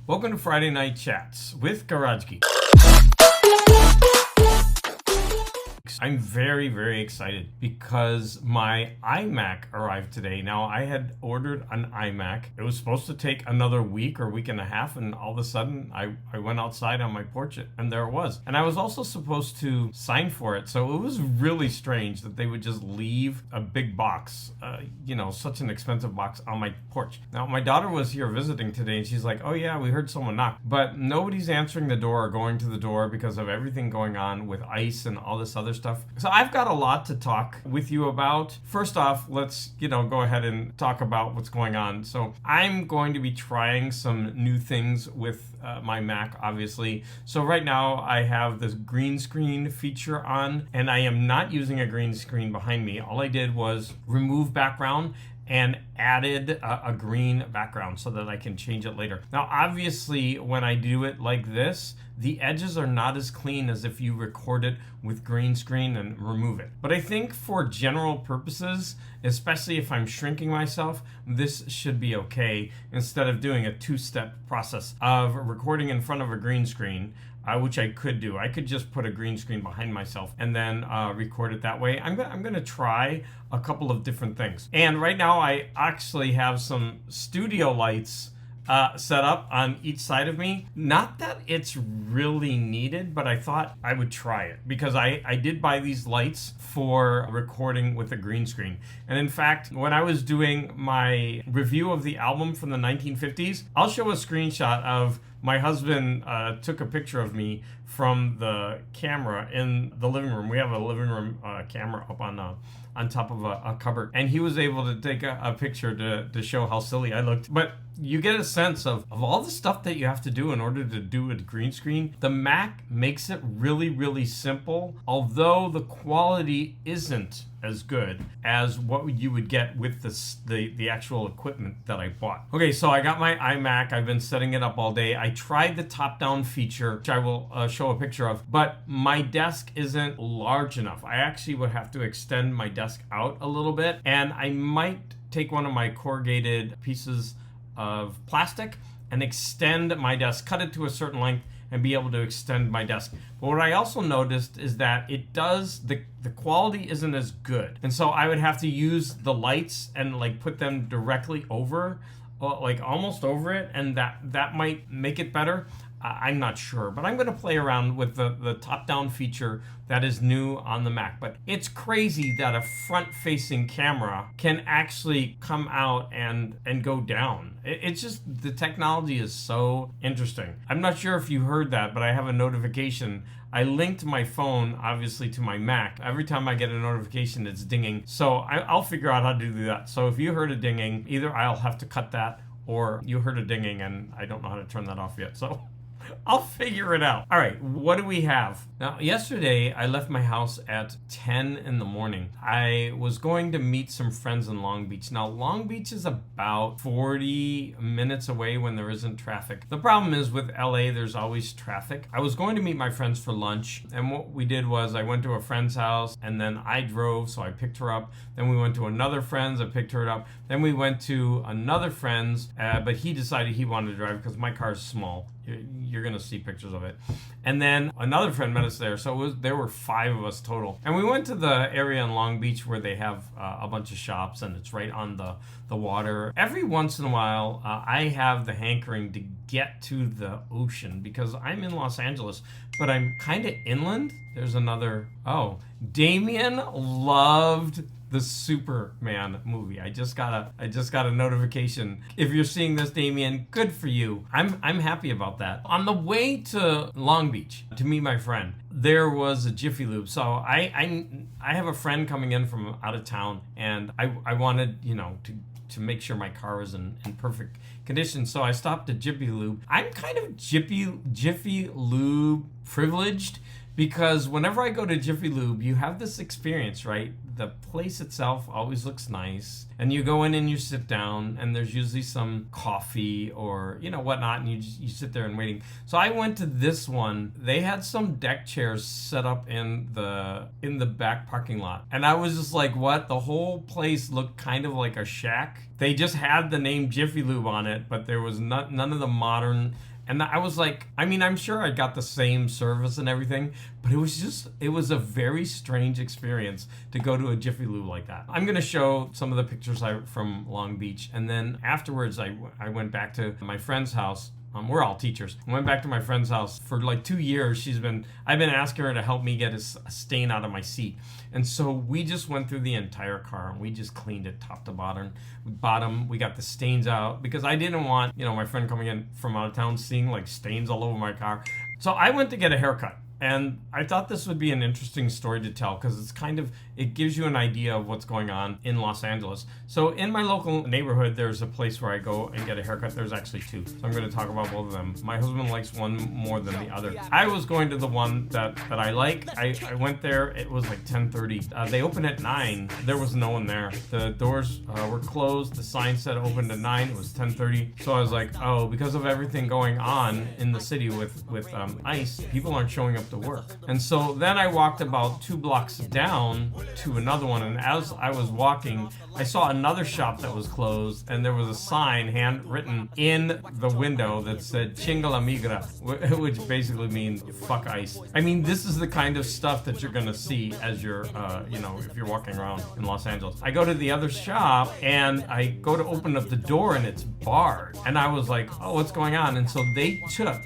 Welcome to Friday Night Chats with Garage Geek. I'm very excited because my iMac arrived today. Now, I had ordered an iMac. It was supposed to take another week or week and a half, and all of a sudden I went outside on my porch and there it was. And I was also supposed to sign for it, so it was really strange that they would just leave a big box, such an expensive box on my porch. Now, my daughter was here visiting today and she's like, oh yeah, we heard someone knock. But nobody's answering the door or going to the door because of everything going on with ice and all this other stuff. So I've got a lot to talk with you about. First off, let's, go ahead and talk about what's going on. So I'm going to be trying some new things with my Mac, obviously. So right now I have this green screen feature on, and I am not using a green screen behind me. All I did was remove background and added a green background so that I can change it later. Now, obviously, when I do it like this, the edges are not as clean as if you record it with green screen and remove it. But I think for general purposes, especially if I'm shrinking myself, this should be okay instead of doing a two-step process of recording in front of a green screen, which I could do. I could just put a green screen behind myself and then record it that way. I'm gonna try a couple of different things. And right now I actually have some studio lights set up on each side of me. Not that it's really needed, but I thought I would try it because I did buy these lights for recording with a green screen. And in fact, when I was doing my review of the album from the 1950s, I'll show a screenshot of my husband took a picture of me from the camera in the living room. We have a living room camera up on top of a cupboard, and he was able to take a picture to show how silly I looked. But you get a sense of all the stuff that you have to do in order to do a green screen. The Mac makes it really simple, although the quality isn't as good as what you would get with the actual equipment that I bought. Okay, so I got my iMac. I've been setting it up all day. I tried the top-down feature, which I will show a picture of, but my desk isn't large enough. I actually would have to extend my desk out a little bit, and I might take one of my corrugated pieces of plastic and extend my desk, cut it to a certain length, and be able to extend my desk. But what I also noticed is that the quality isn't as good. And so I would have to use the lights and put them directly over, almost over it, and that might make it better. I'm not sure, but I'm going to play around with the top-down feature that is new on the Mac. But it's crazy that a front-facing camera can actually come out and go down. It's just, the technology is so interesting. I'm not sure if you heard that, but I have a notification. I linked my phone, obviously, to my Mac. Every time I get a notification, it's dinging. So I'll figure out how to do that. So if you heard a dinging, either I'll have to cut that, or you heard a dinging and I don't know how to turn that off yet. So I'll figure it out. All right, what do we have? Now, yesterday, I left my house at 10 in the morning. I was going to meet some friends in Long Beach. Now, Long Beach is about 40 minutes away when there isn't traffic. The problem is with LA, there's always traffic. I was going to meet my friends for lunch, and what we did was I went to a friend's house, and then I drove, so I picked her up. Then we went to another friend's, I picked her up. Then we went to another friend's, but he decided he wanted to drive because my car is small. You're going to see pictures of it. And then another friend met us there. So there were 5 of us total. And we went to the area in Long Beach where they have a bunch of shops, and it's right on the water. Every once in a while, I have the hankering to get to the ocean because I'm in Los Angeles, but I'm kind of inland. There's another. Oh, Damien loved the Superman movie. I just got a notification. If you're seeing this, Damien, good for you. I'm happy about that. On the way to Long Beach to meet my friend, there was a Jiffy Lube. So I have a friend coming in from out of town, and I wanted to make sure my car was in perfect condition. So I stopped at Jiffy Lube. I'm kind of Jiffy Lube privileged, because whenever I go to Jiffy Lube, you have this experience, right? The place itself always looks nice, and you go in and you sit down, and there's usually some coffee or whatnot, and you sit there and waiting. So I went to this one. They had some deck chairs set up in the back parking lot, and I was just like, what? The whole place looked kind of like a shack. They just had the name Jiffy Lube on it, but there was none of the modern And I was like, I mean, I'm sure I got the same service and everything, but it was a very strange experience to go to a Jiffy Lube like that. I'm going to show some of the pictures from Long Beach. And then afterwards, I went back to my friend's house. We're all teachers. I went back to my friend's house for like 2 years. I've been asking her to help me get a stain out of my seat. And so we just went through the entire car and we just cleaned it top to bottom. We got the stains out because I didn't want, my friend coming in from out of town seeing like stains all over my car. So I went to get a haircut. And I thought this would be an interesting story to tell because it gives you an idea of what's going on in Los Angeles. So in my local neighborhood, there's a place where I go and get a haircut. There's actually two. So I'm going to talk about both of them. My husband likes one more than the other. I was going to the one that I like. I went there. It was like 10:30. They opened at 9. There was no one there. The doors were closed. The sign said opened at 9. It was 10:30. So I was like, oh, because of everything going on in the city with ICE, people aren't showing up to work. And so then I walked about 2 blocks down to another one, and as I was walking, I saw another shop that was closed, and there was a sign handwritten in the window that said Chinga la migra, which basically means fuck ICE. I mean, this is the kind of stuff that you're gonna see as you're if you're walking around in Los Angeles. I go to the other shop and I go to open up the door and it's barred, and I was like, oh, what's going on? And so they took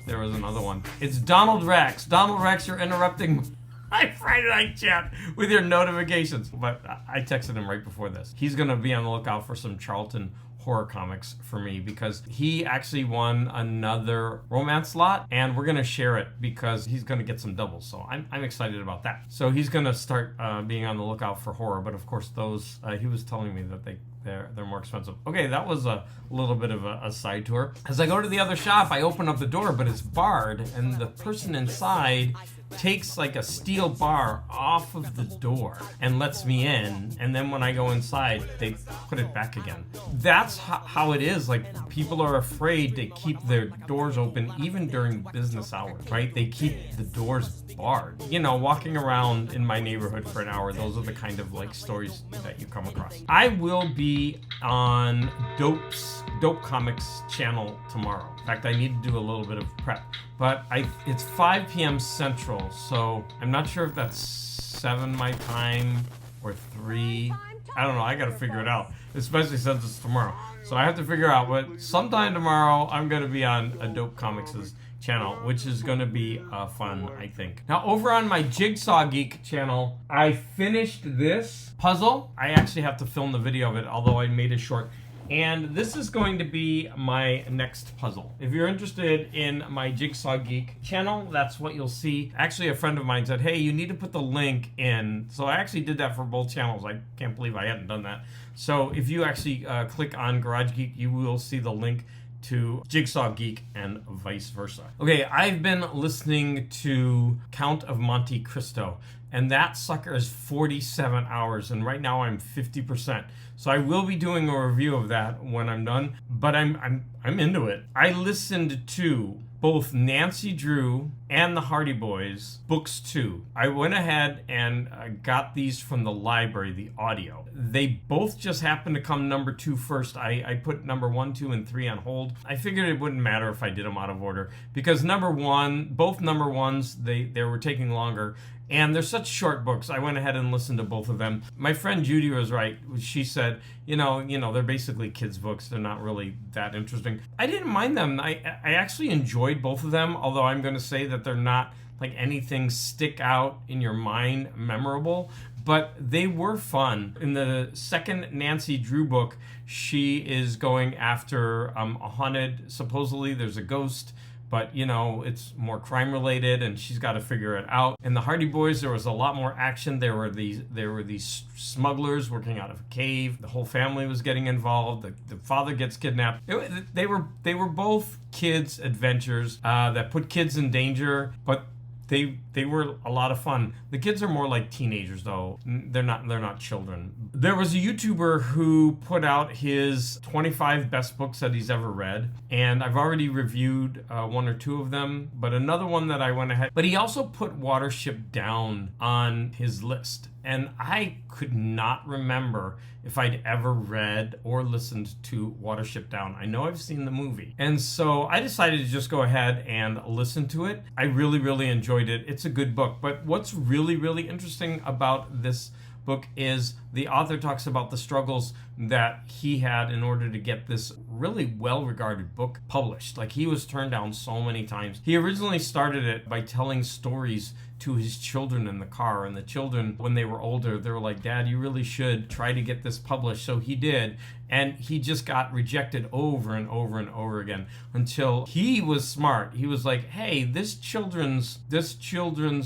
there was another one. It's Donald Rex. Donald Rex, you're interrupting my Friday night chat with your notifications. But I texted him right before this. He's going to be on the lookout for some Charlton horror comics for me because he actually won another romance lot, and we're going to share it because he's going to get some doubles. So I'm excited about that. So he's going to start being on the lookout for horror. But of course, those he was telling me that they're more expensive. Okay, that was a little bit of a side tour. As I go to the other shop, I open up the door, but it's barred, and the person inside takes like a steel bar off of the door and lets me in, and then when I go inside, they put it back again. That's how it is. Like, people are afraid to keep their doors open even during business hours, right? They keep the doors barred. Walking around in my neighborhood for an hour, those are the kind of like stories that you come across. I will be on Dope Comics channel tomorrow. In fact, I need to do a little bit of prep. But it's 5 p.m. Central, so I'm not sure if that's 7 my time or 3. I don't know. I got to figure it out, especially since it's tomorrow. So I have to figure out. But sometime tomorrow, I'm going to be on Dope Comics' channel, which is going to be fun, I think. Now, over on my Jigsaw Geek channel, I finished this puzzle. I actually have to film the video of it, although I made it short. And this is going to be my next puzzle. If you're interested in my Jigsaw Geek channel, that's what you'll see. Actually, a friend of mine said, hey, you need to put the link in. So I actually did that for both channels. I can't believe I hadn't done that. So if you actually click on Garage Geek, you will see the link to Jigsaw Geek and vice versa. Okay, I've been listening to Count of Monte Cristo, and that sucker is 47 hours, and right now I'm 50%. So I will be doing a review of that when I'm done, but I'm into it. I listened to both Nancy Drew and the Hardy Boys books 2. I went ahead and got these from the library, the audio. They both just happened to come number 2 first. I put number 1, 2, and 3 on hold. I figured it wouldn't matter if I did them out of order because both number 1s, they were taking longer. And they're such short books. I went ahead and listened to both of them. My friend Judy was right. She said, they're basically kids' books. They're not really that interesting. I didn't mind them. I actually enjoyed both of them, although I'm going to say that they're not like anything stick out in your mind memorable. But they were fun. In the second Nancy Drew book, she is going after a haunted, supposedly there's a ghost, but it's more crime related and she's got to figure it out. In the Hardy Boys, there was a lot more action. There were these smugglers working out of a cave. The whole family was getting involved. The father gets kidnapped. They were both kids' adventures that put kids in danger, but they were a lot of fun. The kids are more like teenagers though. They're not children. There was a YouTuber who put out his 25 best books that he's ever read, and I've already reviewed 1 or 2 of them, but another one that I went ahead. But he also put Watership Down on his list. and I could not remember if I'd ever read or listened to Watership Down. I know I've seen the movie. And so I decided to just go ahead and listen to it. I really, really enjoyed it. It's a good book. But what's really, really interesting about this book is the author talks about the struggles that he had in order to get this really well-regarded book published. Like, he was turned down so many times. He originally started it by telling stories to his children in the car, and the children, when they were older, they were like, "Dad, you really should try to get this published." So he did, and he just got rejected over and over and over again until he was smart. He was like, "Hey, this children's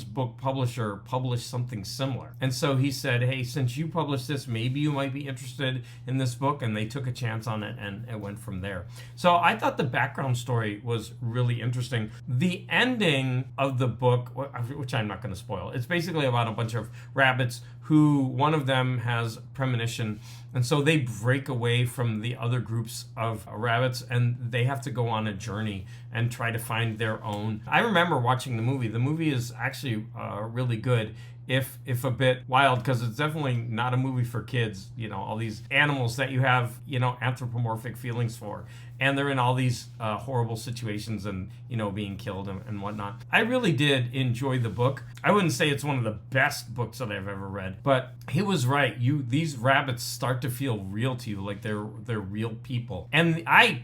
book publisher published something similar." And so he said, "Hey, since you published this, maybe you might be interested in this book," and they took a chance on it, and it went from there. So I thought the background story was really interesting. The ending of the book, which I'm not going to spoil, it's basically about a bunch of rabbits who, one of them has premonition, and so they break away from the other groups of rabbits, and they have to go on a journey and try to find their own. I remember watching the movie. The movie is actually really good, if a bit wild, because it's definitely not a movie for kids. You know, all these animals that you have, you know, anthropomorphic feelings for, and they're in all these horrible situations and, you know, being killed and whatnot. I really did enjoy the book. I wouldn't say it's one of the best books that I've ever read, but he was right. These rabbits start to feel real to you, like they're real people. And I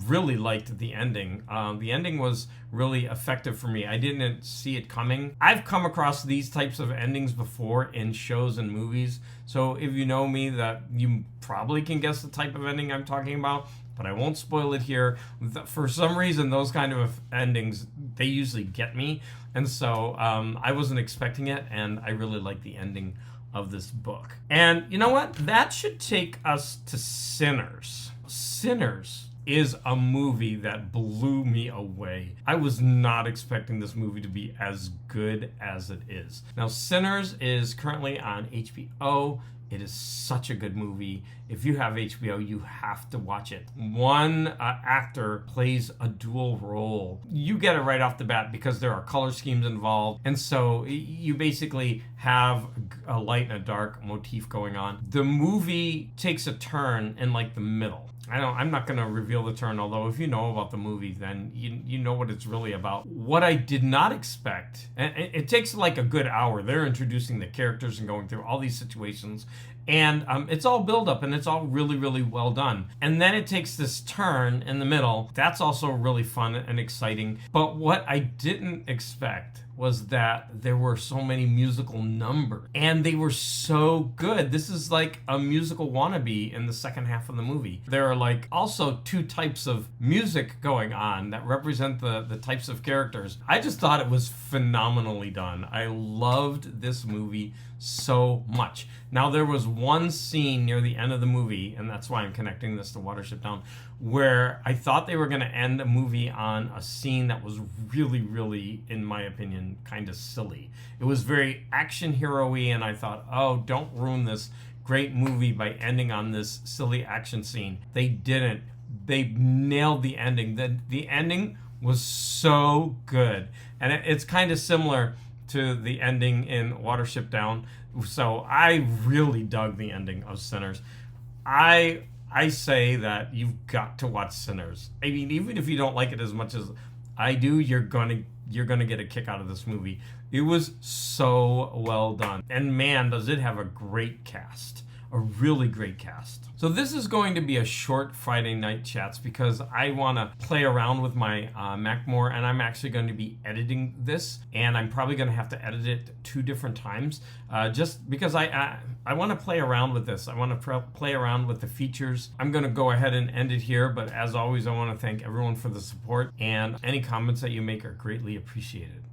really liked the ending. The ending was really effective for me. I didn't see it coming. I've come across these types of endings before in shows and movies, so if you know me, that you probably can guess the type of ending I'm talking about, but I won't spoil it here. For some reason, those kind of endings, they usually get me, and so I wasn't expecting it, and I really like the ending of this book. And you know what? That should take us to Sinners. Sinners is a movie that blew me away. I was not expecting this movie to be as good as it is. Now, Sinners is currently on HBO. It is such a good movie. If you have HBO, you have to watch it. One actor plays a dual role. You get it right off the bat because there are color schemes involved. And so you basically have a light and a dark motif going on. The movie takes a turn in like the middle. I'm not going to reveal the turn, although if you know about the movie, then you know what it's really about. What I did not expect, and it takes like a good hour. They're introducing the characters and going through all these situations, and it's all build up, and it's all really, really well done. And then it takes this turn in the middle. That's also really fun and exciting. But what I didn't expect was that there were so many musical numbers, and they were so good. This is like a musical wannabe in the second half of the movie. There are like also two types of music going on that represent the types of characters. I just thought it was phenomenally done. I loved this movie so much. Now, there was one scene near the end of the movie, and that's why I'm connecting this to Watership Down, where I thought they were going to end a movie on a scene that was really, really, in my opinion, kind of silly. It was very action hero-y, and I thought, oh, don't ruin this great movie by ending on this silly action scene. They didn't. They nailed the ending. The ending was so good. And it's kind of similar to the ending in Watership Down. So I really dug the ending of Sinners. I say that you've got to watch Sinners. I mean, even if you don't like it as much as I do, you're gonna get a kick out of this movie. It was so well done. And man, does it have a great cast. A really great cast. So this is going to be a short Friday night chats because I want to play around with my Mac more, and I'm actually going to be editing this, and I'm probably going to have to edit it 2 different times just because I want to play around with this. I want to play around with the features. I'm going to go ahead and end it here, but as always, I want to thank everyone for the support, and any comments that you make are greatly appreciated.